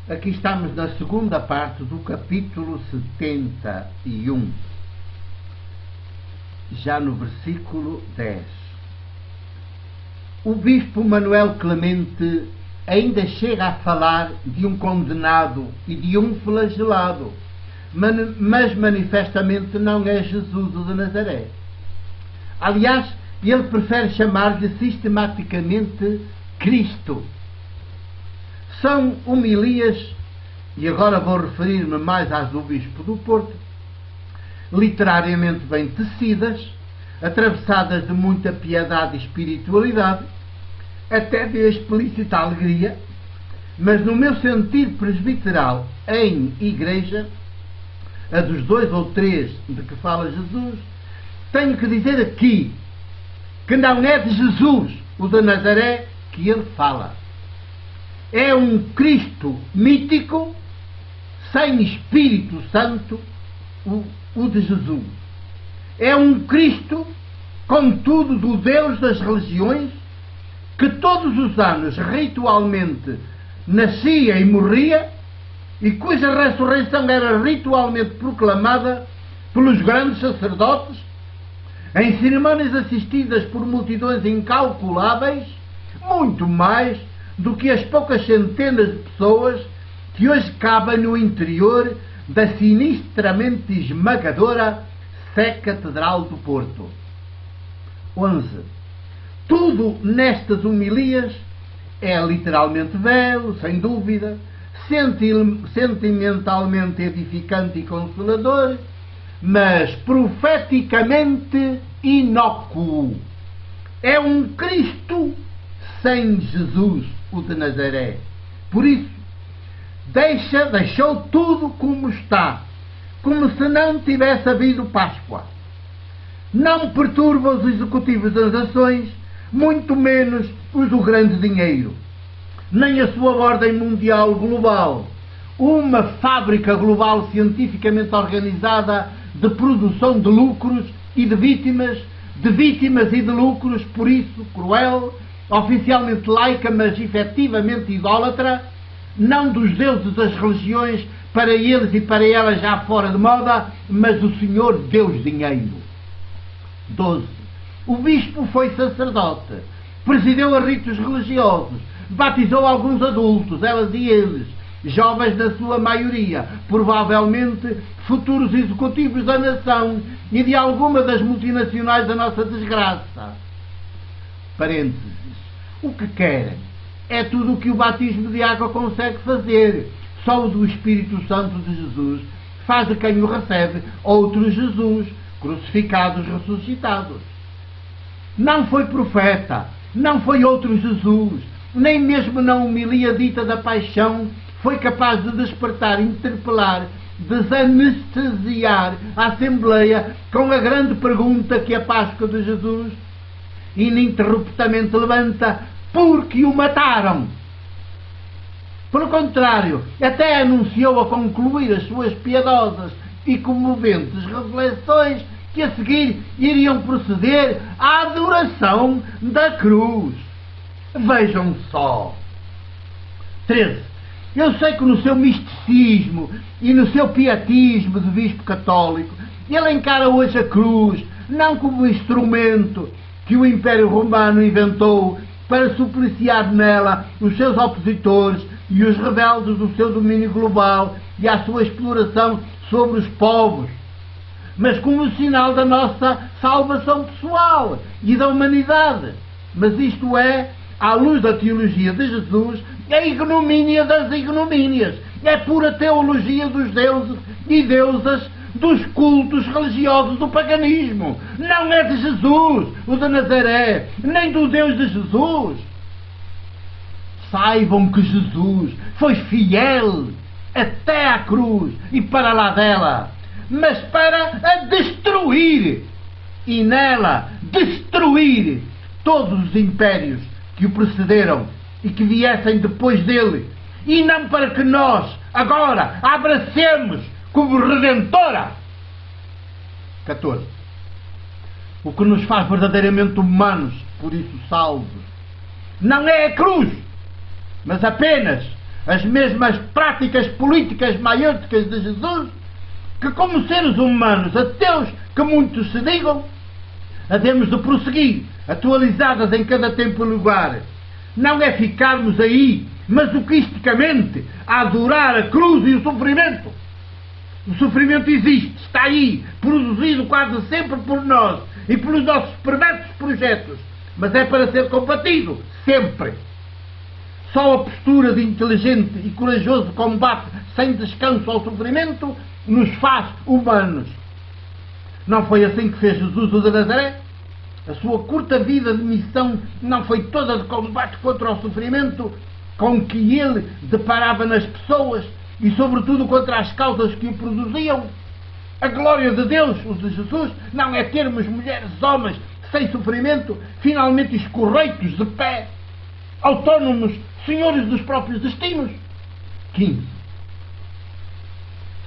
Aqui estamos na segunda parte do capítulo 71, já no versículo 10. O bispo Manuel Clemente ainda chega a falar de um condenado e de um flagelado, mas manifestamente não é Jesus o de Nazaré. Aliás, ele prefere chamar-lhe sistematicamente Cristo. São homilias, e agora vou referir-me mais às do Bispo do Porto, literariamente bem tecidas, atravessadas de muita piedade e espiritualidade, até de explícita alegria, mas no meu sentido presbiteral em igreja, a dos 2 ou 3 de que fala Jesus, tenho que dizer aqui que não é de Jesus, o de Nazaré, que ele fala. É um Cristo mítico, sem Espírito Santo, o de Jesus. É um Cristo, contudo, do Deus das religiões, que todos os anos ritualmente nascia e morria, e cuja ressurreição era ritualmente proclamada pelos grandes sacerdotes, em cerimônias assistidas por multidões incalculáveis, muito mais do que as poucas centenas de pessoas que hoje cabem no interior da sinistramente esmagadora Sé Catedral do Porto. 11. Tudo nestas homilias é literalmente belo, sem dúvida, sentimentalmente edificante e consolador, mas profeticamente inócuo. É um Cristo sem Jesus, o de Nazaré. Por isso, deixou tudo como está, como se não tivesse havido Páscoa. Não perturba os executivos das nações, muito menos os do grande dinheiro, nem a sua ordem mundial global, uma fábrica global cientificamente organizada de produção de lucros e de vítimas e de lucros, por isso cruel, oficialmente laica, mas efetivamente idólatra, não dos deuses das religiões, para eles e para elas já fora de moda, mas o Senhor Deus Dinheiro. 12. O bispo foi sacerdote, presidiu a ritos religiosos, batizou alguns adultos, elas e eles, jovens na sua maioria, provavelmente futuros executivos da nação e de alguma das multinacionais da nossa desgraça. Parênteses. O que querem é tudo o que o batismo de água consegue fazer. Só o do Espírito Santo de Jesus faz de quem o recebe outro Jesus, crucificados, ressuscitados. Não foi profeta, não foi outro Jesus, nem mesmo na homilia dita da paixão foi capaz de despertar, interpelar, desanestesiar a Assembleia com a grande pergunta que a Páscoa de Jesus ininterruptamente levanta: por que o mataram? Pelo contrário, até anunciou a concluir as suas piedosas e comoventes reflexões que a seguir iriam proceder à adoração da cruz. Vejam só. 13. Eu sei que no seu misticismo e no seu pietismo de bispo católico, ele encara hoje a cruz não como instrumento que o Império Romano inventou para supliciar nela os seus opositores e os rebeldes do seu domínio global e a sua exploração sobre os povos, mas como sinal da nossa salvação pessoal e da humanidade. Mas isto é, à luz da teologia de Jesus, é a ignomínia das ignomínias, é pura teologia dos deuses e deusas dos cultos religiosos do paganismo. Não é de Jesus, o de Nazaré, nem do Deus de Jesus. Saibam que Jesus foi fiel até à cruz e para lá dela, mas para a destruir, e nela destruir todos os impérios que o precederam e que viessem depois dele, e não para que nós agora a abracemos como redentora. 14. O que nos faz verdadeiramente humanos, por isso salvos, não é a cruz, mas apenas as mesmas práticas políticas maiêuticas de Jesus, que como seres humanos ateus que muitos se digam, havemos de prosseguir, atualizadas em cada tempo e lugar. Não é ficarmos aí masoquisticamente a adorar a cruz e o sofrimento. O sofrimento existe, está aí, produzido quase sempre por nós e pelos nossos perversos projetos, mas é para ser combatido, sempre. Só a postura de inteligente e corajoso combate sem descanso ao sofrimento nos faz humanos. Não foi assim que fez Jesus o de Nazaré? A sua curta vida de missão não foi toda de combate contra o sofrimento com que ele deparava nas pessoas e sobretudo contra as causas que o produziam? A glória de Deus, o de Jesus, não é termos mulheres, homens, sem sofrimento, finalmente escorreitos de pé, autónomos, senhores dos próprios destinos. 15.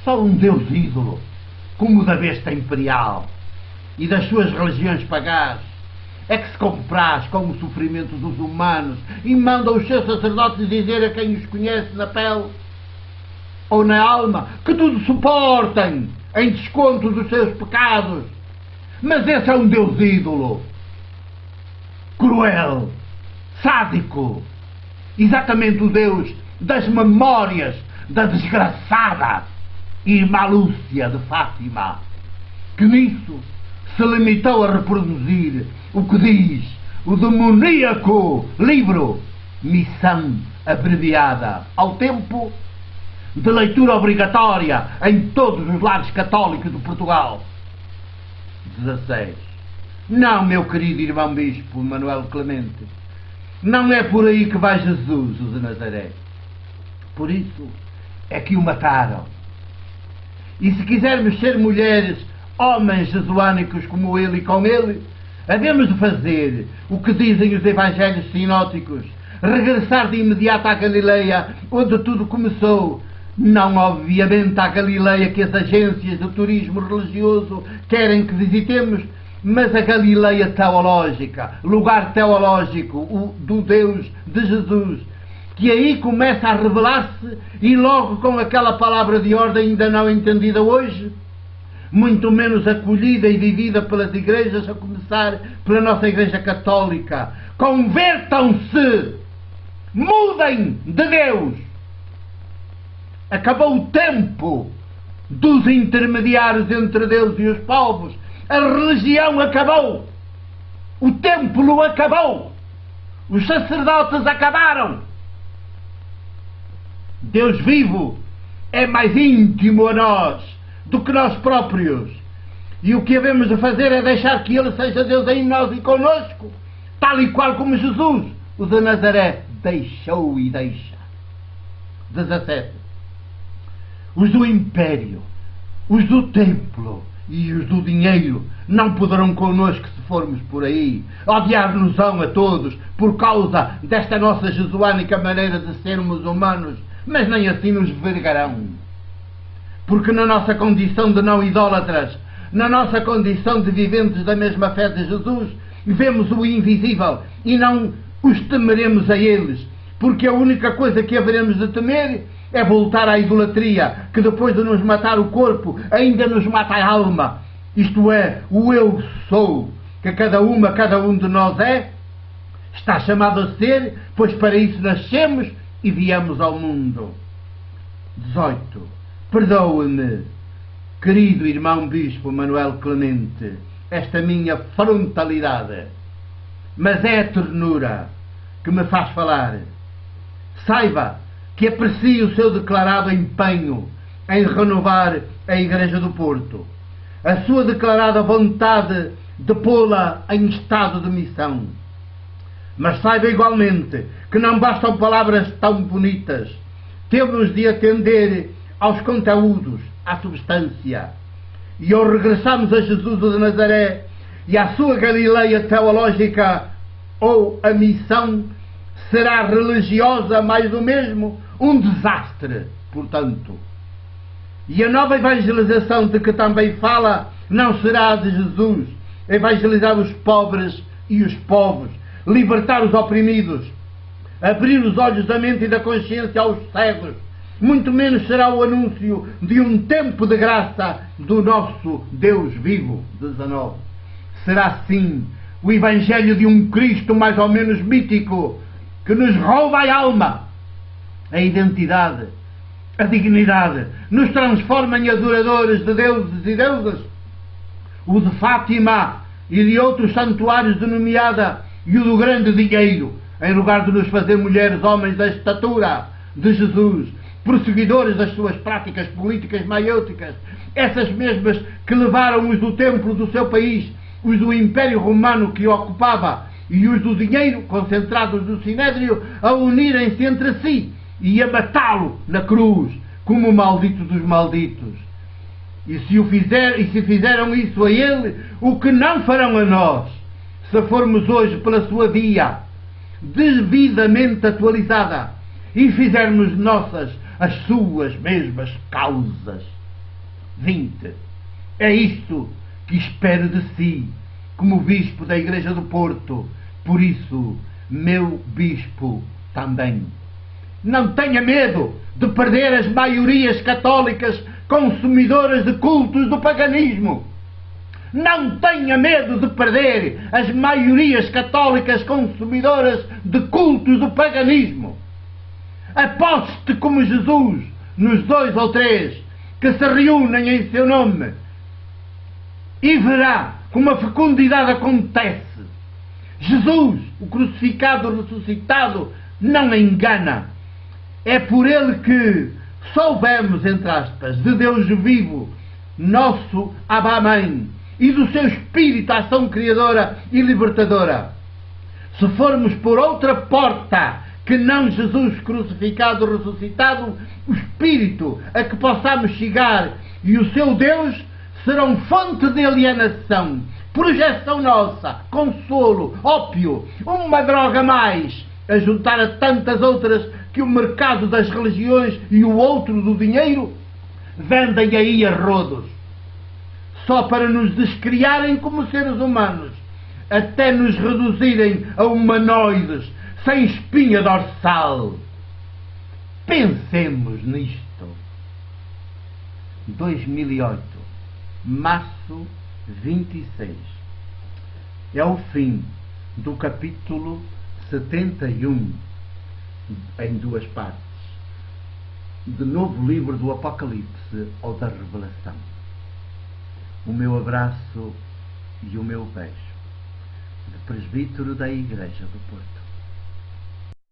Só um Deus ídolo, como o da besta imperial e das suas religiões pagãs, é que se compraz com o sofrimento dos humanos e manda os seus sacerdotes dizer a quem os conhece na pele ou na alma que tudo suportem em desconto dos seus pecados. Mas esse é um Deus ídolo, cruel, sádico, exatamente o Deus das memórias da desgraçada Irmã Lúcia de Fátima, que nisso se limitou a reproduzir o que diz o demoníaco livro Missão Abreviada, ao tempo de leitura obrigatória em todos os lares católicos de Portugal. 16. Não, meu querido irmão Bispo Manuel Clemente, não é por aí que vai Jesus, o de Nazaré. Por isso é que o mataram. E se quisermos ser mulheres, homens jesuânicos como ele e com ele, havemos de fazer o que dizem os evangelhos sinóticos, regressar de imediato à Galileia, onde tudo começou. Não, obviamente, à Galileia que as agências de turismo religioso querem que visitemos, mas a Galileia teológica, lugar teológico, o do Deus de Jesus, que aí começa a revelar-se e logo com aquela palavra de ordem ainda não entendida hoje, muito menos acolhida e vivida pelas igrejas, a começar pela nossa Igreja Católica. Convertam-se! Mudem de Deus! Acabou o tempo dos intermediários entre Deus e os povos. A religião acabou. O templo acabou. Os sacerdotes acabaram. Deus vivo é mais íntimo a nós do que nós próprios. E o que havemos de fazer é deixar que Ele seja Deus em nós e conosco, tal e qual como Jesus, o de Nazaré, deixou e deixa. 17. Os do império, os do templo e os do dinheiro não poderão connosco se formos por aí. Odiar-nos-ão a todos por causa desta nossa jesuânica maneira de sermos humanos, mas nem assim nos vergarão. Porque na nossa condição de não idólatras, na nossa condição de viventes da mesma fé de Jesus, vemos o invisível e não os temeremos a eles, porque a única coisa que haveremos de temer é voltar à idolatria, que depois de nos matar o corpo, ainda nos mata a alma. Isto é, o eu sou, que cada um de nós é, está chamado a ser, pois para isso nascemos e viemos ao mundo. 18. Perdoe-me, querido irmão Bispo Manuel Clemente, esta minha frontalidade, mas é a ternura que me faz falar. Saiba que aprecio o seu declarado empenho em renovar a Igreja do Porto, a sua declarada vontade de pô-la em estado de missão. Mas saiba igualmente que não bastam palavras tão bonitas. Temos de atender aos conteúdos, à substância. E ao regressarmos a Jesus de Nazaré e à sua Galileia teológica, ou a missão será religiosa mais do mesmo, um desastre, portanto. E a nova evangelização de que também fala não será a de Jesus, evangelizar os pobres e os povos, libertar os oprimidos. abrir os olhos da mente e da consciência aos cegos, muito menos será o anúncio de um tempo de graça do nosso Deus vivo. 19. Será sim o Evangelho de um Cristo mais ou menos mítico, que nos rouba a alma, a identidade, a dignidade, nos transforma em adoradores de deuses e deusas. O de Fátima e de outros santuários de nomeada, e o do grande dinheiro, em lugar de nos fazer mulheres, homens da estatura de Jesus, prosseguidores das suas práticas políticas maiêuticas, essas mesmas que levaram os do templo do seu país, os do Império Romano que o ocupava e os do dinheiro, concentrados no Sinédrio, a unirem-se entre si e a matá-lo na cruz, como o maldito dos malditos. E se fizeram isso a ele, o que não farão a nós, se formos hoje pela sua via devidamente atualizada e fizermos nossas as suas mesmas causas. 20. É isto que espero de si, como Bispo da Igreja do Porto, por isso, meu Bispo também. Não tenha medo de perder as maiorias católicas consumidoras de cultos do paganismo. Não tenha medo de perder as maiorias católicas consumidoras de cultos do paganismo. Aposte como Jesus nos 2 ou 3 que se reúnem em seu nome e verá como a fecundidade acontece. Jesus, o crucificado ressuscitado, não engana. É por ele que soubemos, entre aspas, de Deus vivo, nosso Abba-mãe, e do seu Espírito, a ação criadora e libertadora. Se formos por outra porta que não Jesus crucificado, ressuscitado, o Espírito a que possamos chegar e o seu Deus serão fonte de alienação, projeção nossa, consolo, ópio, uma droga mais, a juntar a tantas outras que o mercado das religiões e o outro do dinheiro vendem aí a rodos, só para nos descriarem como seres humanos, até nos reduzirem a humanoides sem espinha dorsal. Pensemos nisto. 2008, março 26. É o fim do capítulo 71, em 2 partes, do novo livro do Apocalipse ou da Revelação. O meu abraço e o meu beijo, de presbítero da Igreja do Porto.